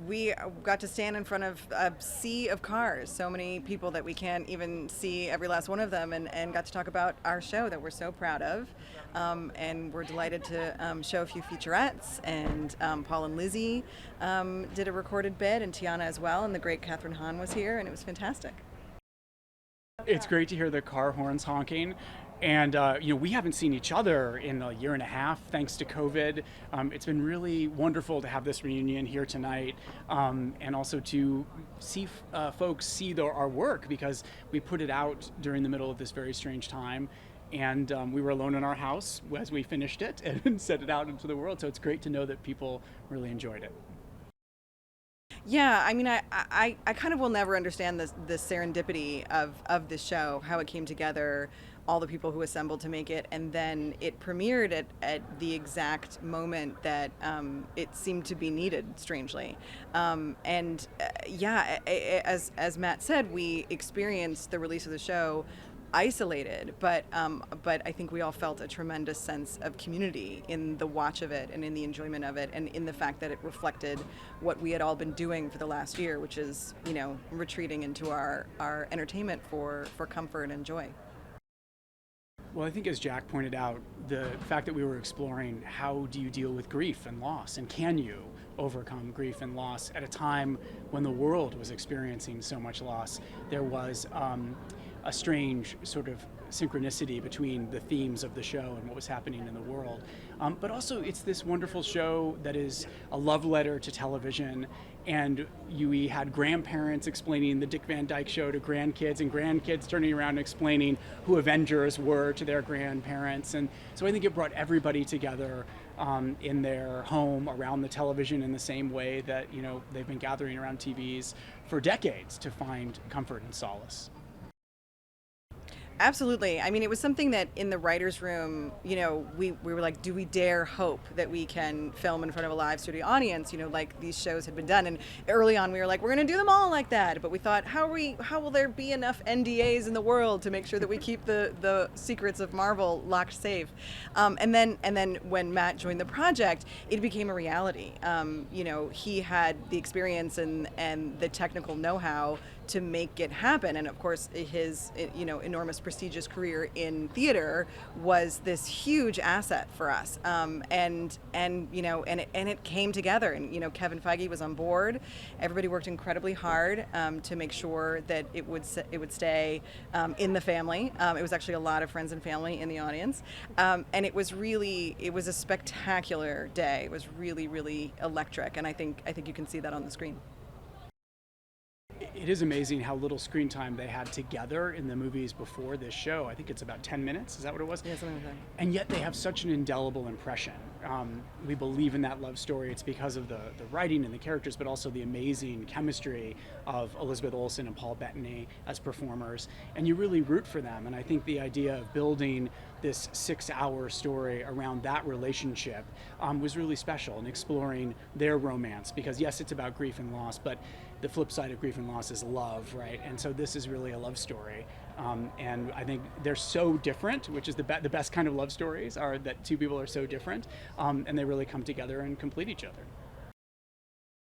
we got to stand in front of a sea of cars, so many people that we can't even see every last one of them, and got to talk about our show that we're so proud of. And we're delighted to show a few featurettes, and Paul and Lizzie did a recorded bit, and Tiana as well, and the great Catherine Hahn was here, and it was fantastic. It's great to hear the car horns honking. And we haven't seen each other in a year and a half thanks to COVID. It's been really wonderful to have this reunion here tonight, and also to see folks see our work, because we put it out during the middle of this very strange time. And we were alone in our house as we finished it and sent it out into the world. So it's great to know that people really enjoyed it. Yeah, I mean, I kind of will never understand the serendipity of this show, how it came together, all the people who assembled to make it, and then it premiered at the exact moment that it seemed to be needed, strangely. As Matt said, we experienced the release of the show isolated, but I think we all felt a tremendous sense of community in the watch of it and in the enjoyment of it, and in the fact that it reflected what we had all been doing for the last year, which is, retreating into our entertainment for comfort and joy. Well, I think, as Jack pointed out, the fact that we were exploring how do you deal with grief and loss, and can you overcome grief and loss at a time when the world was experiencing so much loss, there was a strange sort of synchronicity between the themes of the show and what was happening in the world. But also, it's this wonderful show that is a love letter to television, and we had grandparents explaining the Dick Van Dyke Show to grandkids, and grandkids turning around and explaining who Avengers were to their grandparents. And so I think it brought everybody together in their home around the television in the same way that they've been gathering around TVs for decades to find comfort and solace. Absolutely. I mean, it was something that in the writer's room, we were like, do we dare hope that we can film in front of a live studio audience, like these shows had been done. And early on we were like, we're going to do them all like that. But we thought, how will there be enough NDAs in the world to make sure that we keep the secrets of Marvel locked safe? And then when Matt joined the project, it became a reality. He had the experience and the technical know-how to make it happen, and of course his enormous prestigious career in theater was this huge asset for us, and it came together, and Kevin Feige was on board. Everybody worked incredibly hard to make sure that it would stay in the family. It was actually a lot of friends and family in the audience, and it was a spectacular day. It was really, really electric, and I think you can see that on the screen. It is amazing how little screen time they had together in the movies before this show. I think it's about 10 minutes. Is that what it was? Yeah, something like that. And yet they have such an indelible impression. We believe in that love story. It's because of the writing and the characters, but also the amazing chemistry of Elizabeth Olsen and Paul Bettany as performers. And you really root for them. And I think the idea of building this 6-hour story around that relationship was really special, and exploring their romance. Because yes, it's about grief and loss, but the flip side of grief and loss is love, right? And so this is really a love story. And I think they're so different, which is the best kind of love stories, are that two people are so different, and they really come together and complete each other.